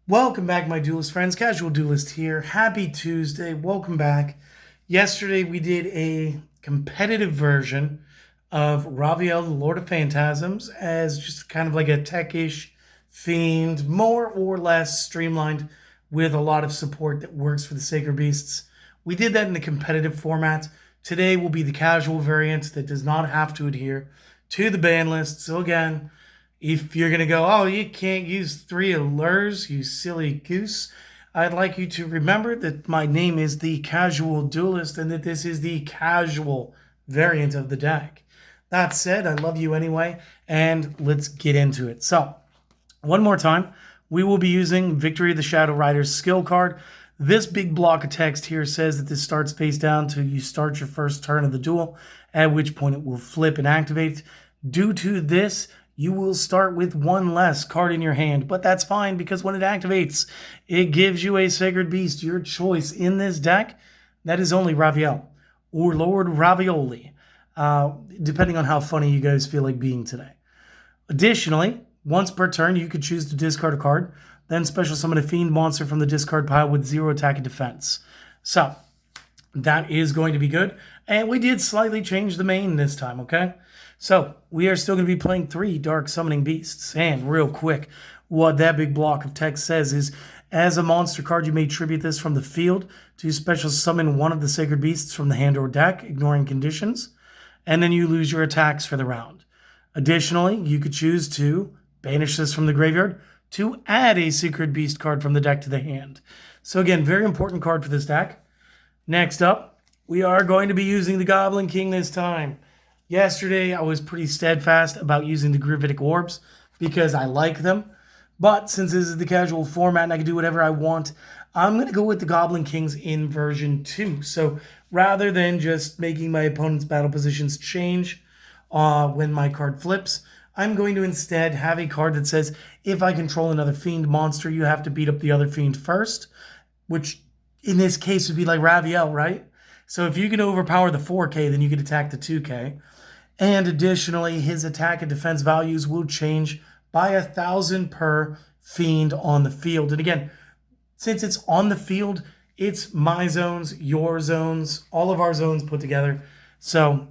Welcome back, my duelist friends. Casual Duelist here. Happy Tuesday. Welcome back. Yesterday, we did a competitive version of Raviel, the Lord of Phantasms, as just kind of like a tech-ish themed, more or less streamlined, with a lot of support that works for the Sacred Beasts. We did that in the competitive format. Today will be the casual variant that does not have to adhere to the ban list. So again, if you're going to go, oh, you can't use 3 allures, you silly goose, I'd like you to remember that my name is the Casual Duelist and that this is the casual variant of the deck. That said, I love you anyway, and let's get into it. So, one more time, we will be using Victory of the Shadow Rider's skill card. This big block of text here says that this starts face down till you start your first turn of the duel, at which point it will flip and activate. Due to this, you will start with 1 less card in your hand, but that's fine because when it activates, it gives you a Sacred Beast, your choice in this deck. That is only Raviel or Lord Ravioli, depending on how funny you guys feel like being today. Additionally, once per turn, you could choose to discard a card, then special summon a fiend monster from the discard pile with 0 attack and defense. So, that is going to be good. And we did slightly change the main this time, okay? So, we are still going to be playing 3 Dark Summoning Beasts. And real quick, what that big block of text says is, as a monster card, you may tribute this from the field to special summon one of the Sacred Beasts from the hand or deck, ignoring conditions, and then you lose your attacks for the round. Additionally, you could choose to banish this from the graveyard to add a Sacred Beast card from the deck to the hand. So again, very important card for this deck. Next up, we are going to be using the Goblin King this time. Yesterday, I was pretty steadfast about using the Gravitic Orbs because I like them. But since this is the casual format and I can do whatever I want, I'm going to go with the Goblin Kings in version 2. So rather than just making my opponent's battle positions change when my card flips, I'm going to instead have a card that says, if I control another Fiend monster, you have to beat up the other Fiend first, which in this case would be like Raviel, right? So if you can overpower the 4K, then you can attack the 2K. And additionally, his attack and defense values will change by 1,000 per Fiend on the field. And again, since it's on the field, it's my zones, your zones, all of our zones put together. So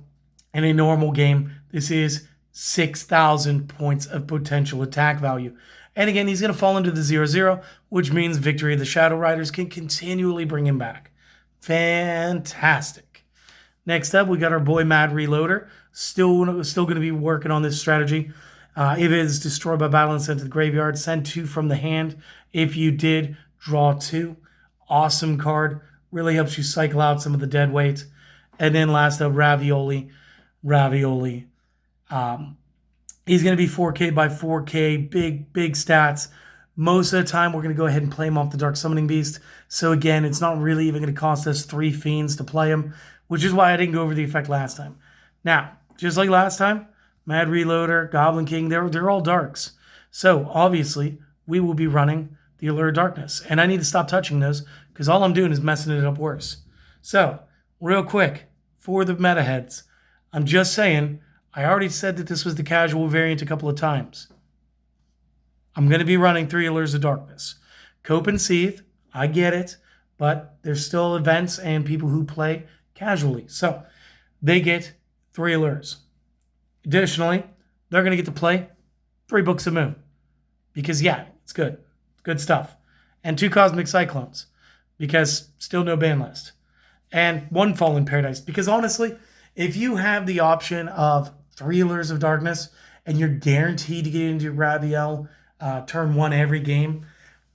in a normal game, this is 6,000 points of potential attack value. And again, he's going to fall into the 0-0, which means Victory of the Shadow Riders can continually bring him back. Fantastic. Next up, we got our boy Mad Reloader. Still going to be working on this strategy. If it is destroyed by battle and sent to the graveyard, send 2 from the hand. If you did, draw 2. Awesome card. Really helps you cycle out some of the dead weight. And then last up, Ravioli. He's going to be 4K by 4K, big stats. Most of the time, we're going to go ahead and play him off the Dark Summoning Beast. So again, it's not really even going to cost us 3 Fiends to play him, which is why I didn't go over the effect last time. Now, just like last time, Mad Reloader, Goblin King, they're all darks. So obviously, we will be running the Allure of Darkness. And I need to stop touching those because all I'm doing is messing it up worse. So, real quick, for the meta heads, I'm just saying, I already said that this was the casual variant a couple of times. I'm going to be running 3 Allures of Darkness. Cope and Seethe, I get it, but there's still events and people who play casually. So they get 3 Allures. Additionally, they're going to get to play 3 Books of Moon. Because, yeah, it's good. It's good stuff. And 2 Cosmic Cyclones. Because still no ban list. And 1 Fallen Paradise. Because honestly, if you have the option of 3 Allures of Darkness and you're guaranteed to get into Raviel turn 1 every game,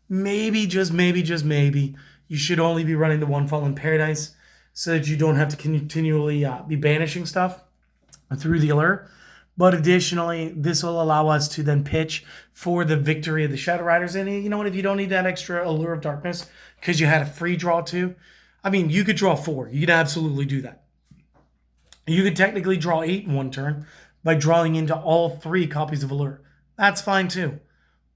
maybe, just maybe, you should only be running the 1 Fallen Paradise so that you don't have to continually be banishing stuff through the Allure. But additionally, this will allow us to then pitch for the Victory of the Shadow Riders. And you know what? If you don't need that extra Allure of Darkness because you had a free draw 2, I mean, you could draw 4. You could absolutely do that. You could technically draw 8 in 1 turn by drawing into all 3 copies of Allure. That's fine too.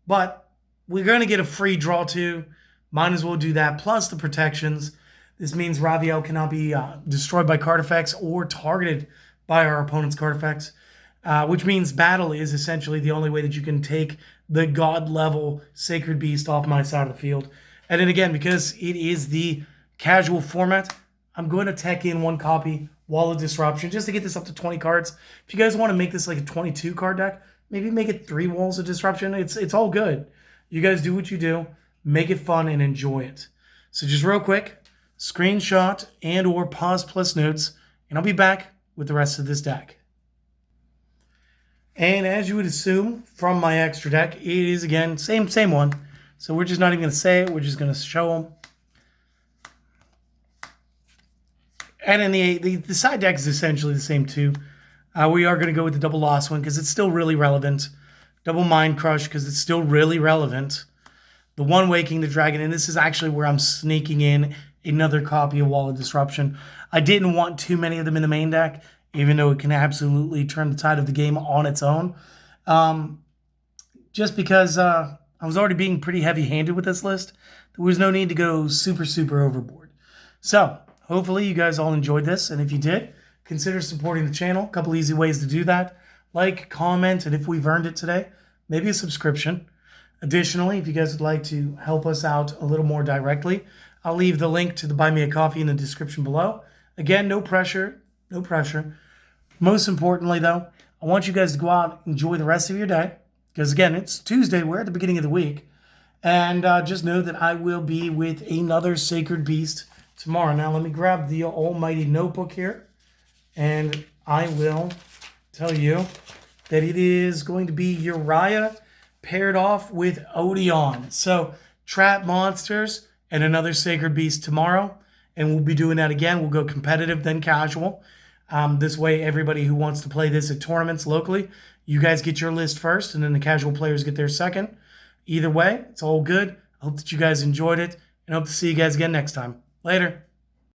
But we're going to get a free draw 2. Might as well do that. Plus the protections. This means Raviel cannot be destroyed by card effects or targeted by our opponent's card effects. which means battle is essentially the only way that you can take the god level Sacred Beast off my side of the field. And then again, because it is the casual format, I'm going to tech in one copy, Wall of Disruption, just to get this up to 20 cards. If you guys want to make this like a 22 card deck, maybe make it 3 Walls of Disruption. It's all good. You guys do what you do, make it fun and enjoy it. So just real quick, screenshot and or pause plus notes, and I'll be back with the rest of this deck. And as you would assume from my extra deck, it is again, same one. So we're just not even going to say it. We're just going to show them. And in the side deck is essentially the same too. We are going to go with the double loss one because it's still really relevant. Double Mind Crush because it's still really relevant. The one Waking the Dragon. And this is actually where I'm sneaking in another copy of Wall of Disruption. I didn't want too many of them in the main deck, even though it can absolutely turn the tide of the game on its own. Just because I was already being pretty heavy-handed with this list, there was no need to go super overboard. So, hopefully you guys all enjoyed this, and if you did, consider supporting the channel. A couple easy ways to do that. Like, comment, and if we've earned it today, maybe a subscription. Additionally, if you guys would like to help us out a little more directly, I'll leave the link to the Buy Me a Coffee in the description below. Again, no pressure. Most importantly, though, I want you guys to go out and enjoy the rest of your day. Because, again, it's Tuesday. We're at the beginning of the week. And just know that I will be with another Sacred Beast tomorrow. Now, let me grab the almighty notebook here. And I will tell you that it is going to be Uriah paired off with Odeon. So, trap monsters and another Sacred Beast tomorrow. And we'll be doing that again. We'll go competitive, then casual. This way, everybody who wants to play this at tournaments locally, you guys get your list first, and then the casual players get theirs second. Either way, it's all good. I hope that you guys enjoyed it, and hope to see you guys again next time. Later.